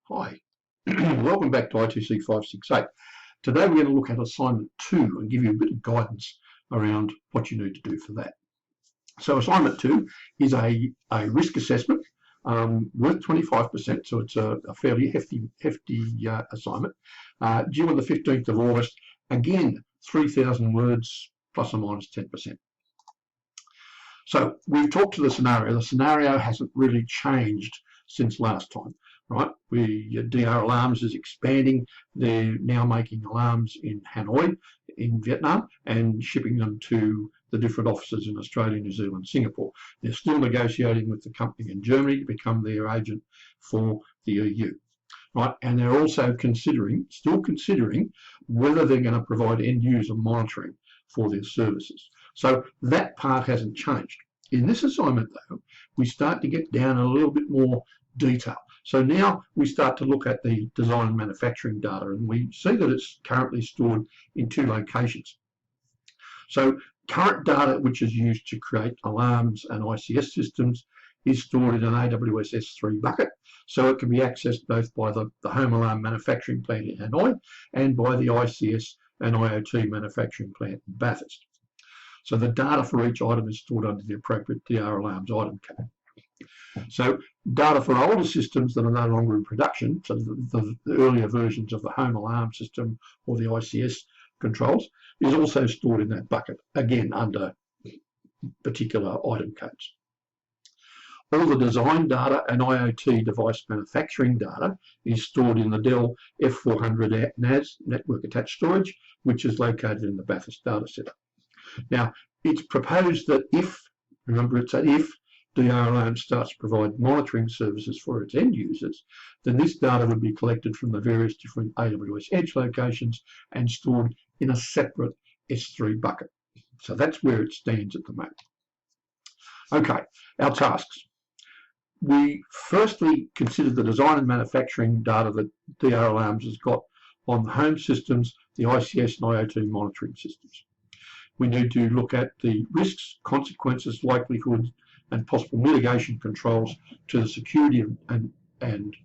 Hi, welcome back to ITC568. Today we're going to look at assignment 2 and give you a bit of guidance around what you need to do for that. So assignment 2 is a risk assessment worth 25%, so it's a fairly hefty assignment, due on the 15th of August, again 3,000 words plus or minus 10%. So we've talked to the scenario. The scenario hasn't really changed since last time. Right, DR Alarms is expanding. They're now making alarms in Hanoi, in Vietnam, and shipping them to the different offices in Australia, New Zealand, Singapore. They're still negotiating with the company in Germany to become their agent for the EU. Right, and they're also still considering whether they're going to provide end user monitoring for their services. So that part hasn't changed. In this assignment, though, we start to get down a little bit more detail. So now we start to look at the design and manufacturing data, and we see that it's currently stored in 2 locations. So current data, which is used to create alarms and ICS systems, is stored in an AWS S3 bucket. So it can be accessed both by the home alarm manufacturing plant in Hanoi and by the ICS and IoT manufacturing plant in Bathurst. So the data for each item is stored under the appropriate DR Alarms item code. So data for older systems that are no longer in production, so the earlier versions of the home alarm system or the ICS controls, is also stored in that bucket, again under particular item codes. All the design data and IoT device manufacturing data is stored in the Dell F400 NAS, Network Attached Storage, which is located in the Bathurst Data Center. Now, it's proposed that remember it's an if, DR Alarms starts to provide monitoring services for its end users, then this data would be collected from the various different AWS Edge locations and stored in a separate S3 bucket. So that's where it stands at the moment. Okay, our tasks. We firstly consider the design and manufacturing data that DR Alarms has got on the home systems, the ICS and IoT monitoring systems. We need to look at the risks, consequences, likelihoods, and possible mitigation controls to the security and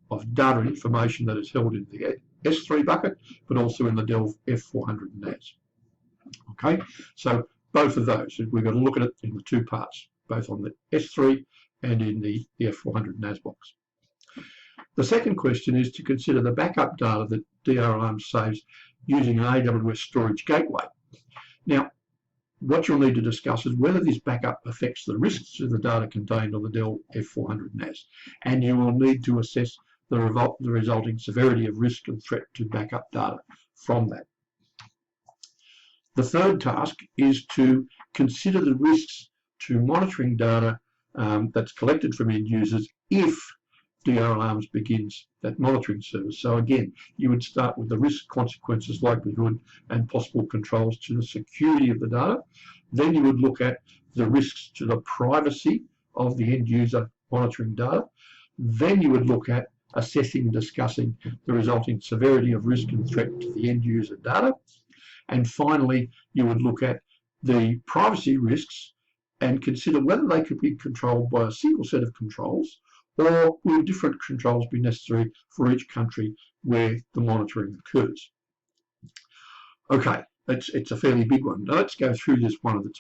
of data information that is held in the S3 bucket, but also in the Dell F400 NAS. Okay, so both of those, we've got to look at it in the 2 parts, both on the S3 and in the F400 NAS box. The second question is to consider the backup data that DR Alarms saves using an AWS storage gateway. Now, what you'll need to discuss is whether this backup affects the risks to the data contained on the Dell F400 NAS, and you will need to assess the resulting severity of risk and threat to backup data from that. The third task is to consider the risks to monitoring data that's collected from end users if DR Alarms begins that monitoring service. So again, you would start with the risk, consequences, likelihood, and possible controls to the security of the data. Then you would look at the risks to the privacy of the end user monitoring data. Then you would look at assessing and discussing the resulting severity of risk and threat to the end user data. And finally, you would look at the privacy risks and consider whether they could be controlled by a single set of controls, or will different controls be necessary for each country where the monitoring occurs. Okay, it's a fairly big one. Now let's go through this one at a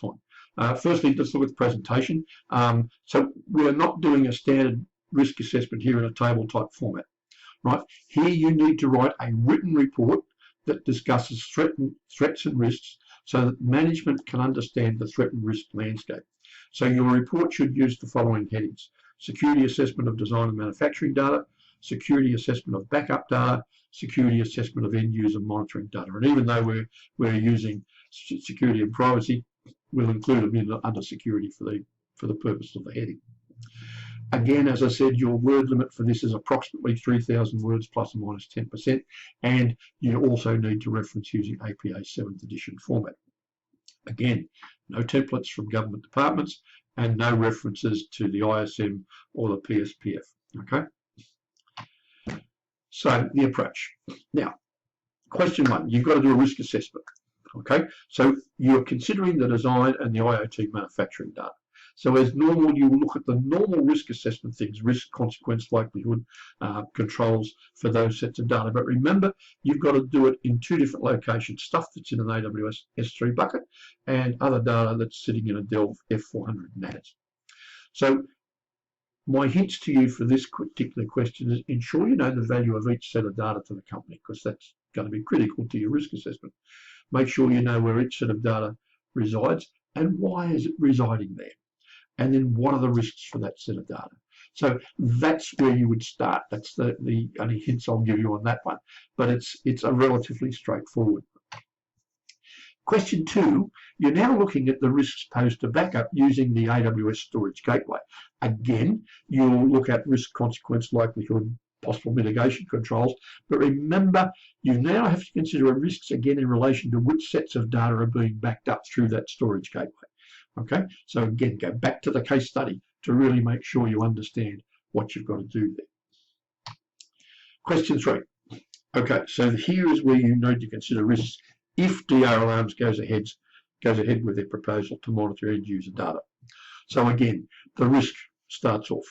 time. Firstly, let's look at the presentation. So we're not doing a standard risk assessment here in a table type format. Right? Here you need to write a written report that discusses threats and risks so that management can understand the threat and risk landscape. So your report should use the following headings: security assessment of design and manufacturing data, security assessment of backup data, security assessment of end user monitoring data. And even though we're using security and privacy, we'll include them under security for the purpose of the heading. Again, as I said, your word limit for this is approximately 3,000 words plus or minus 10%, and you also need to reference using APA 7th edition format. Again, no templates from government departments and no references to the ISM or the PSPF. Okay? So the approach. Now, question 1, you've got to do a risk assessment. Okay, so you're considering the design and the IoT manufacturing data. So as normal, you will look at the normal risk assessment things, risk, consequence, likelihood, controls for those sets of data. But remember, you've got to do it in two different locations, stuff that's in an AWS S3 bucket and other data that's sitting in a Delve F400 NAS. So my hints to you for this particular question is ensure you know the value of each set of data to the company, because that's going to be critical to your risk assessment. Make sure you know where each set of data resides and why is it residing there. And then what are the risks for that set of data? So that's where you would start. That's the only hints I'll give you on that one. But it's a relatively straightforward. Question 2, you're now looking at the risks posed to backup using the AWS Storage Gateway. Again, you'll look at risk, consequence, likelihood, possible mitigation controls, but remember, you now have to consider risks again in relation to which sets of data are being backed up through that storage gateway. Okay, so again, go back to the case study to really make sure you understand what you've got to do there. Question 3. Okay, so here is where you need to consider risks if DR Alarms goes ahead with their proposal to monitor end user data. So again, the risk starts off.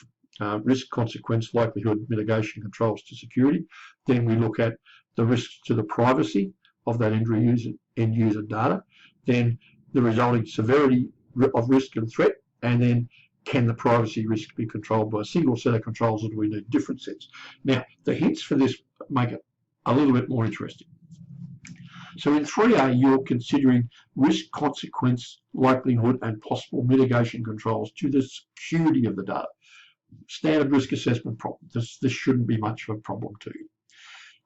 Risk, consequence, likelihood, mitigation controls to security. Then we look at the risks to the privacy of that end user data. Then the resulting severity of risk and threat. And then can the privacy risk be controlled by a single set of controls, or do we need different sets? Now, the hints for this make it a little bit more interesting. So in 3A, you're considering risk, consequence, likelihood, and possible mitigation controls to the security of the data. Standard risk assessment problem. This shouldn't be much of a problem to you.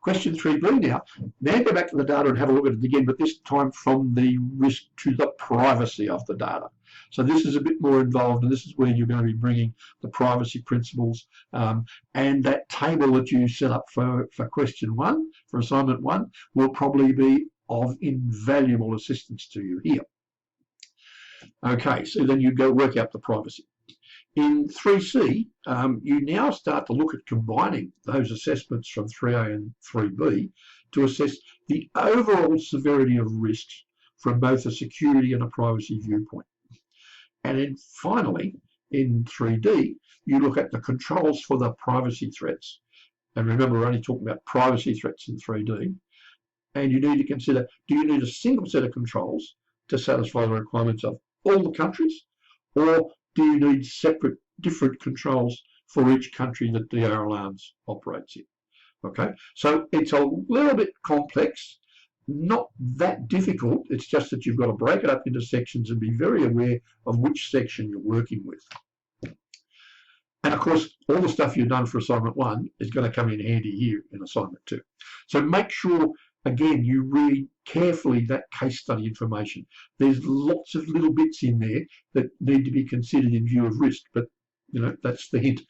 Question 3B now. Now go back to the data and have a look at it again, but this time from the risk to the privacy of the data. So this is a bit more involved, and this is where you're going to be bringing the privacy principles and that table that you set up for question 1, for assignment 1, will probably be of invaluable assistance to you here. Okay, so then you go work out the privacy. In 3C, you now start to look at combining those assessments from 3A and 3B to assess the overall severity of risks from both a security and a privacy viewpoint. And then finally, in 3D, you look at the controls for the privacy threats. And remember, we're only talking about privacy threats in 3D. And you need to consider, do you need a single set of controls to satisfy the requirements of all the countries, or do you need separate, different controls for each country that DR Alarms operates in? Okay, so it's a little bit complex, not that difficult. It's just that you've got to break it up into sections and be very aware of which section you're working with. And of course, all the stuff you've done for assignment 1 is going to come in handy here in assignment 2. So make sure, again, you read carefully that case study information. There's lots of little bits in there that need to be considered in view of risk, but you know, that's the hint.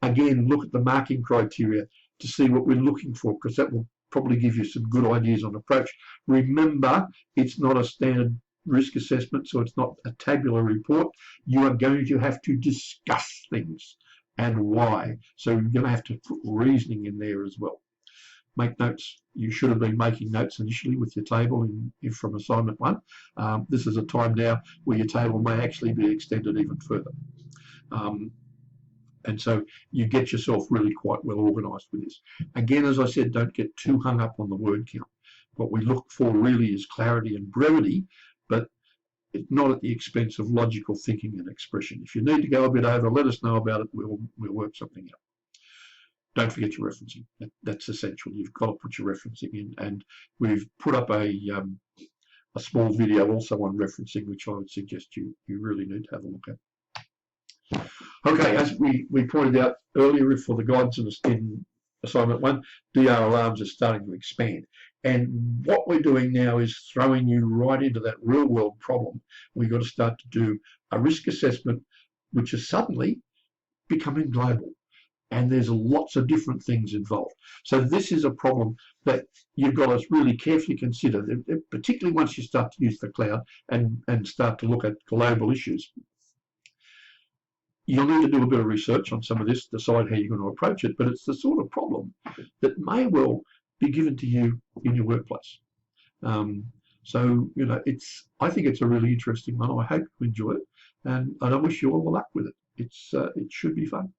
Again, look at the marking criteria to see what we're looking for, because that will probably give you some good ideas on approach. Remember, it's not a standard risk assessment, so it's not a tabular report. You are going to have to discuss things and why. So you're going to have to put reasoning in there as well. Make notes. You should have been making notes initially with your table from assignment 1. This is a time now where your table may actually be extended even further. And so you get yourself really quite well organised with this. Again, as I said, don't get too hung up on the word count. What we look for really is clarity and brevity, but it's not at the expense of logical thinking and expression. If you need to go a bit over, let us know about it. We'll work something out. Don't forget your referencing. That's essential. You've got to put your referencing in, and we've put up a small video also on referencing, which I would suggest you really need to have a look at. Okay, as we pointed out earlier for the guidance in assignment 1, DR Alarms is starting to expand. And what we're doing now is throwing you right into that real world problem. We've got to start to do a risk assessment, which is suddenly becoming global. And there's lots of different things involved. So this is a problem that you've got to really carefully consider, particularly once you start to use the cloud and start to look at global issues. You'll need to do a bit of research on some of this, decide how you're going to approach it, but it's the sort of problem that may well be given to you in your workplace. So, you know, I think it's a really interesting one. I hope you enjoy it. and I wish you all the luck with it. It should be fun.